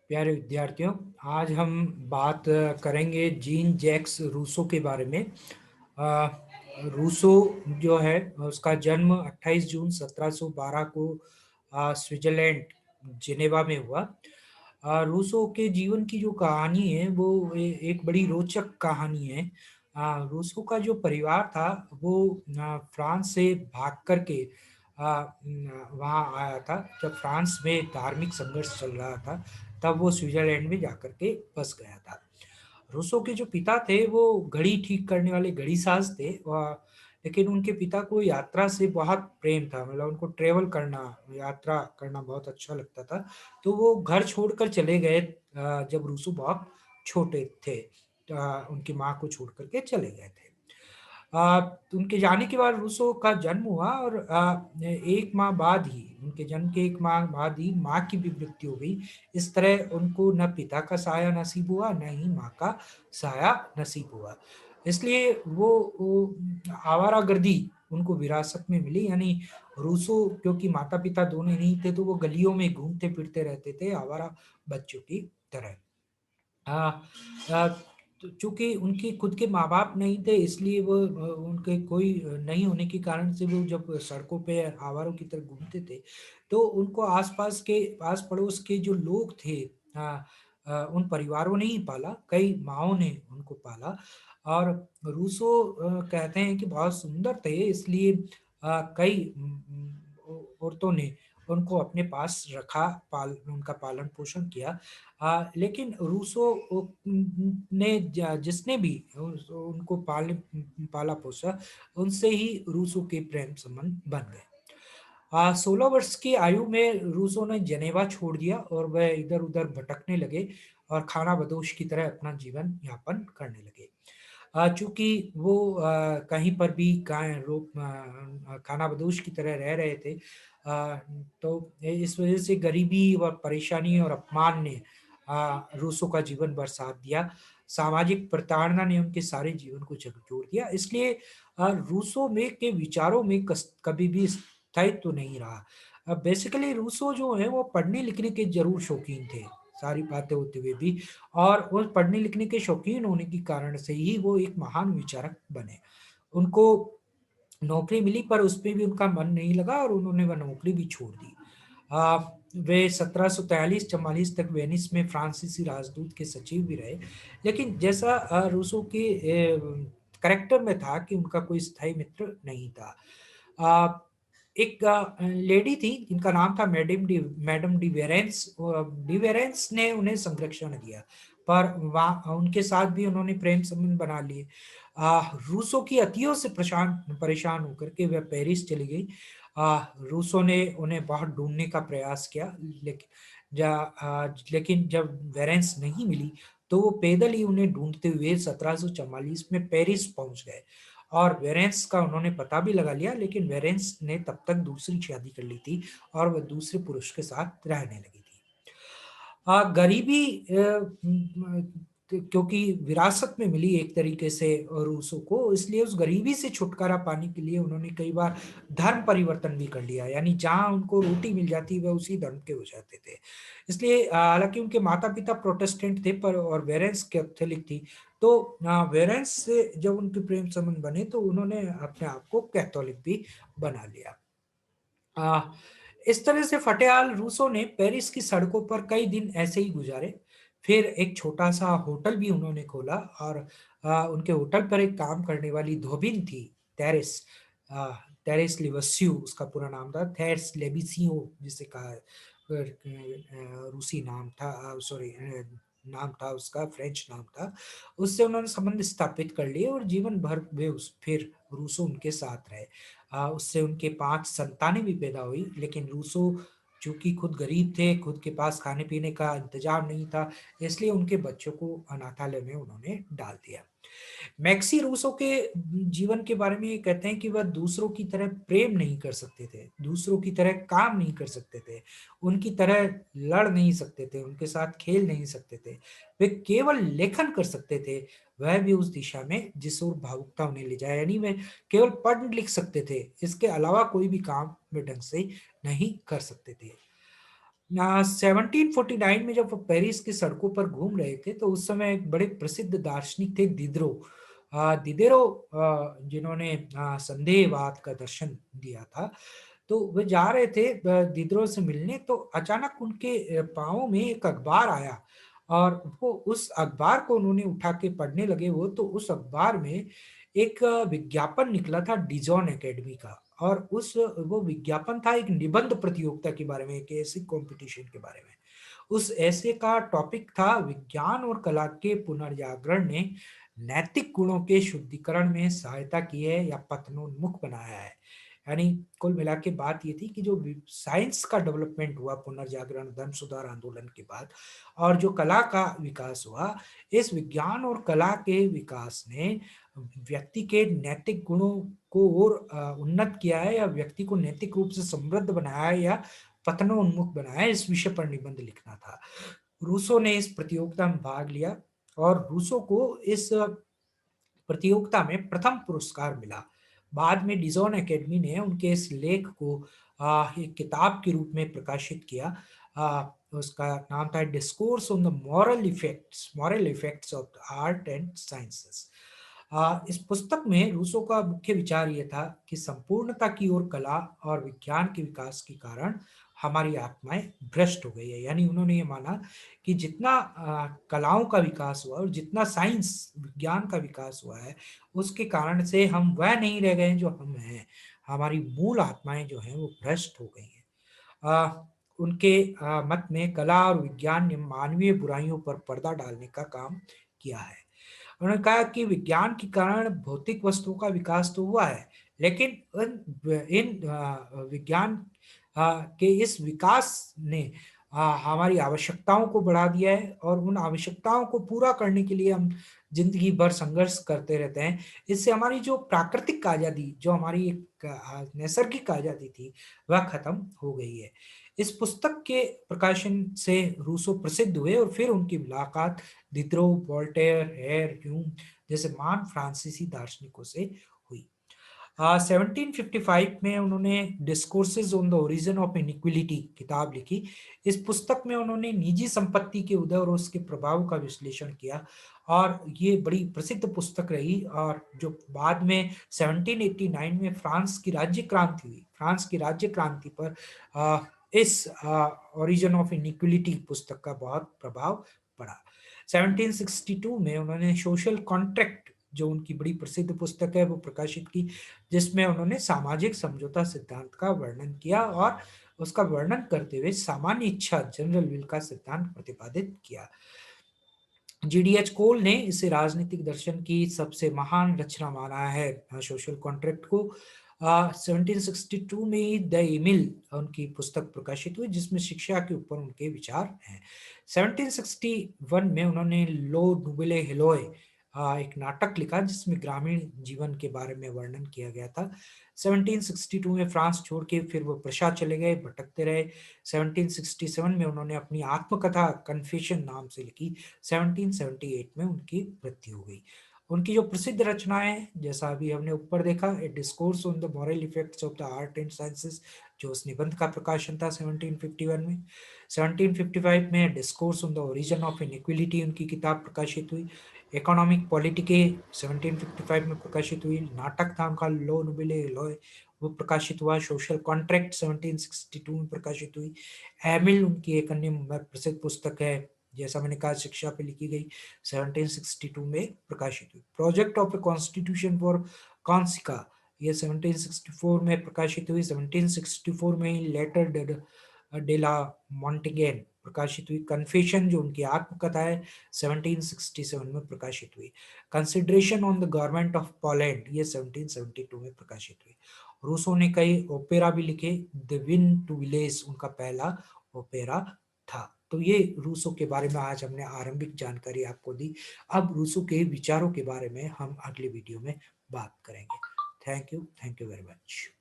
प्यारे विद्यार्थियों, आज हम बात करेंगे जीन जैक्स रूसो के बारे में। अ, रूसो जो है उसका जन्म 28 जून 1712 को स्विट्जरलैंड जिनेवा में हुआ। रूसो के जीवन की जो कहानी है वो एक बड़ी रोचक कहानी है। रूसो का जो परिवार था वो फ्रांस से भाग करके वहाँ आया था जब फ्रांस में धार्मिक संघर्ष चल रहा था। तब वो स्विट्जरलैंड में जाकर के बस गया था। रूसो के जो पिता थे वो घड़ी ठीक करने वाले घड़ी साज थे, लेकिन उनके पिता को यात्रा से बहुत प्रेम था, मतलब उनको ट्रेवल करना, यात्रा करना बहुत अच्छा लगता था। तो वो घर छोड़कर चले गए जब रूसो बहुत छोटे थे। उनकी माँ को छोड़ करके चले गए थे। उनके जाने के बाद रूसो का जन्म हुआ और एक माह बाद ही, उनके जन्म के एक माह बाद ही माँ की भी मृत्यु हो गई। इस तरह उनको न पिता का साया नसीब हुआ, न ही माँ का साया नसीब हुआ। इसलिए वो आवारागर्दी उनको विरासत में मिली। यानी रूसो, क्योंकि माता पिता दोनों नहीं थे, तो वो गलियों में घूमते फिरते रहते थे आवारा बच्चों की तरह। हाँ, चूँकि उनके खुद के माँ-बाप नहीं थे, इसलिए वो उनके कोई नहीं होने के कारण से वो जब सड़कों पे आवारों की तरह घूमते थे, तो उनको आस-पास के, आस-पड़ोस के जो लोग थे, उन परिवारों ने ही पाला, कई माँओं ने उनको पाला। और रूसो कहते हैं कि बहुत सुंदर थे, इसलिए कई औरतों ने उनको अपने पास रखा, उनका पालन-पोषण किया। लेकिन रूसो ने जिसने भी उनको पाला पोसा, उनसे ही रूसो के प्रेम संबंध बन गए। 16 वर्ष की आयु में रूसो ने जनेवा छोड़ दिया और वह इधर-उधर भटकने लगे और खानाबदोश की तरह अपना जीवन यापन करने लगे। चूँकि वो कहीं पर भी खानाबदोश की तरह रह रहे थे, तो इस वजह से गरीबी और परेशानी और अपमान ने रूसों का जीवन बरसात दिया। सामाजिक प्रताड़ना ने उनके सारे जीवन को झकझोर दिया। इसलिए रूसो में के विचारों में कभी भी स्थायित्व नहीं रहा। बेसिकली रूसो जो है वो पढ़ने-लिखने के ज़रूर शौकीन थे, सारी बातें होते हुए भी, और वो पढ़ने-लिखने के शौकीन होने के कारण से ही वो एक महान विचारक बने। उनको नौकरी मिली पर उसपे भी उनका मन नहीं लगा और उन्होंने वह नौकरी भी छोड़ दी। अ, वे 1743-44 तक वेनिस में फ्रांसीसी राजदूत के सचिव भी रहे। लेकिन जैसा रूसो के करैक्टर में था कि उनका कोई स्थायी मित्र नहीं था। अ, एक लेडी थी जिनका नाम था madam D variance. D variance ने उन्हें संरक्षण दिया, पर वहाँ उनके साथ भी उन्होंने प्रेम संबंध बना लिए। रूसो की अतियों से परेशान होकर के वह पेरिस चली गई। रूसो ने उन्हें बहुत ढूँढने का प्रयास किया, लेकिन जब वेरेंस नहीं मिली, तो वो पैदल ही उन्हें ढूँढते हुए 1744 में पेरिस पहुँच गए और वेरेंस का उन्होंने पता भी लगा लिया, लेकिन वेरेंस ने तब तक दूसरी शादी कर ली थी और वह दूसरे पुरुष के साथ रहने लगी थी। गरीबी क्योंकि विरासत में मिली एक तरीके से रूसों को, इसलिए उस गरीबी से छुटकारा पाने के लिए उन्होंने कई बार धर्म परिवर्तन भी कर लिया। यानी जहाँ उनको रोटी मिल जाती, वह उसी धर्म के हो जाते थे। इसलिए हालाँकि उनके माता-पिता प्रोटेस्टेंट थे, पर और वेरेंस कैथोलिक थी। तो वेरेंस से जब उनके प्रेम संबंध बने, तो उन्होंने अपने आप को कैथोलिक भी बना लिया। अ, इस तरह से फटेहाल रूसो ने पेरिस की सड़कों पर कई दिन ऐसे ही गुजारे। फिर एक छोटा-सा होटल भी उन्होंने खोला और उनके होटल पर एक काम करने वाली धोबिन थी, तेरेस। अ, तेरेस लेवेसियो उसका पूरा नाम था, थेरेस लेविसियो जिसे कहा रूसी नाम था, सॉरी, नाम था उसका, फ्रेंच नाम था। उससे उन्होंने संबंध स्थापित कर लिए और जीवन भर वे उस फिर रूसो उनके साथ रहे। उससे उनके 5 संतानें भी पैदा हुई, लेकिन रूसो चूँकि खुद गरीब थे, खुद के पास खाने-पीने का इंतज़ाम नहीं था, इसलिए उनके बच्चों को अनाथालय में उन्होंने डाल दिया। मैक्सी रूसो के जीवन के बारे में ये कहते हैं कि वह दूसरों की तरह प्रेम नहीं कर सकते थे, दूसरों की तरह काम नहीं कर सकते थे, उनकी तरह लड़ नहीं सकते थे, उनके साथ खेल नहीं सकते थे। वे केवल लेखन कर सकते थे, वह भी उस दिशा में जिस ओर भावुकता उन्हें ले जाए। यानी वे केवल पढ़-लिख सकते थे, इसके अलावा कोई भी काम वे ढंग से नहीं कर सकते थे। 1749 में जब वो पेरिस की सड़कों पर घूम रहे थे, तो उस समय एक बड़े प्रसिद्ध दार्शनिक थे दिदरो। दिदेरो जिन्होंने संदेहवाद का दर्शन दिया था, तो वे जा रहे थे दिदरो से मिलने, तो अचानक उनके पाँव में एक अखबार आया और वो उस अखबार को उन्होंने उठा के पढ़ने लगे वो, तो उस अखबार में एक विज्ञापन निकला था डिज़ॉन अकेडमी का। और उस वो विज्ञापन था एक निबंध प्रतियोगिता के बारे में, एक ऐसे कॉम्पिटिशन के बारे में। उस ऐसे का टॉपिक था विज्ञान और कला के पुनर्जागरण ने नैतिक गुणों के शुद्धिकरण में सहायता की है या पतनोन्मुख बनाया है। यानी कुल मिला के बात ये थी कि जो साइंस का डेवलपमेंट हुआ पुनर्जागरण धर्म सुधार आंदोलन के बाद, और जो कला का विकास हुआ, इस विज्ञान और कला के विकास ने व्यक्ति के नैतिक गुणों को और उन्नत किया है, या व्यक्ति को नैतिक रूप से समृद्ध बनाया है, या पतनोन्मुख बनाया है। इस विषय पर निबंध लिखना था। रूसो ने इस प्रतियोगिता में भाग लिया और रूसो को इस प्रतियोगिता में प्रथम पुरस्कार मिला। बाद में डिज़ोन एकेडमी ने उनके इस लेख को एक किताब के रूप में प्रकाशित किया। उसका नाम था discourse on the moral effects of art and sciences. इस पुस्तक में रूसो का मुख्य विचार ये था कि संपूर्णता की ओर कला और विज्ञान के विकास के कारण हमारी आत्माएं भ्रष्ट हो गई है। यानी उन्होंने ये माना कि जितना कलाओं का विकास हुआ और जितना साइंस विज्ञान का विकास हुआ है, उसके कारण से हम वह नहीं रह गए हैं जो हम हैं। हमारी मूल आत्माएं जो हैं वो भ्रष्ट हो गई हैं। उनके मत में कला और विज्ञान ने मानवीय बुराइयों पर पर्दा डालने का काम किया है। उन्होंने कहा कि विज्ञान के कारण भौतिक वस्तुओं का विकास तो हुआ है, लेकिन इन विज्ञान के इस विकास ने हमारी आवश्यकताओं को बढ़ा दिया है, और उन आवश्यकताओं को पूरा करने के लिए हम जिंदगी भर संघर्ष करते रहते हैं। इससे हमारी जो प्राकृतिक आज़ादी, जो हमारी एक नैसर्गिक आज़ादी थी, वह खत्म हो गई है। इस पुस्तक के प्रकाशन से रूसो प्रसिद्ध हुए और फिर उनकी मुलाकात दिद्रो, वोल्टेयर, हेयर, ह्यूम जैसे महान फ्रांसीसी दार्शनिकों से हुई। 1755 में उन्होंने discourses on the origin of inequality किताब लिखी। इस पुस्तक में उन्होंने निजी संपत्ति के उदय और उसके प्रभाव का विश्लेषण किया, और ये बड़ी प्रसिद्ध पुस्तक रही। और जो बाद में 1789 में फ्रांस की राज्य क्रांति हुई, फ्रांस की राज्य क्रांति पर इस ओरिजिन ऑफ इनइक्विलिटी पुस्तक का बहुत प्रभाव पड़ा। 1762 में उन्होंने सोशल कॉन्ट्रैक्ट, जो उनकी बड़ी प्रसिद्ध पुस्तक है, वो प्रकाशित की, जिसमें उन्होंने सामाजिक समझौता सिद्धांत का वर्णन किया और उसका वर्णन करते हुए सामान्य इच्छा जनरल विल का सिद्धांत प्रतिपादित किया। जीडीएच कोल ने इसे राजनीतिक दर्शन की सबसे महान रचना माना है, सोशल कॉन्ट्रैक्ट को। 1762 में ही द इमिल उनकी पुस्तक प्रकाशित हुई, जिसमें शिक्षा के ऊपर उनके विचार हैं। 1761 में उन्होंने लो नूबेले हेलोए एक नाटक लिखा, जिसमें ग्रामीण जीवन के बारे में वर्णन किया गया था। 1762 में फ्रांस छोड़ के फिर वो प्रशा चले गए, भटकते रहे। 1767 में उन्होंने अपनी आत्मकथा कन्फेशन नाम से लिखी। 1778 में उनकी मृत्यु हो गई। उनकी जो प्रसिद्ध रचनाएं हैं, जैसा अभी हमने ऊपर देखा, a discourse on the moral effects of the art and sciences, जो उस निबंध का प्रकाशन था 1751 में। 1755 में discourse on the origin of inequality उनकी किताब प्रकाशित हुई। इकोनॉमिक पॉलिटिके 1755 में प्रकाशित हुई। नाटक था उनका लो नोबेले लॉय, वो प्रकाशित हुआ। सोशल कॉन्ट्रैक्ट 1762 में प्रकाशित हुई। एमिल उनकी एक अन्य प्रसिद्ध पुस्तक है, जैसा मैंने कहा शिक्षा पे लिखी गई, 1762 में प्रकाशित हुई। Project of a constitution for Corsica, ये 1764 में प्रकाशित हुई। 1764 में ही लेटर डेला मॉन्टेगेन प्रकाशित हुई। कन्फेशन, जो उनकी आत्मकथा है, 1767 में प्रकाशित हुई। Consideration on the government of Poland, ये 1772 में प्रकाशित हुई। रूसो ने कई ओपेरा भी लिखे। द विन टू विलेज उनका पहला ओपेरा था। तो ये रूसो के बारे में आज हमने आरंभिक जानकारी आपको दी। अब रूसो के विचारों के बारे में हम अगले वीडियो में बात करेंगे। Thank you very much.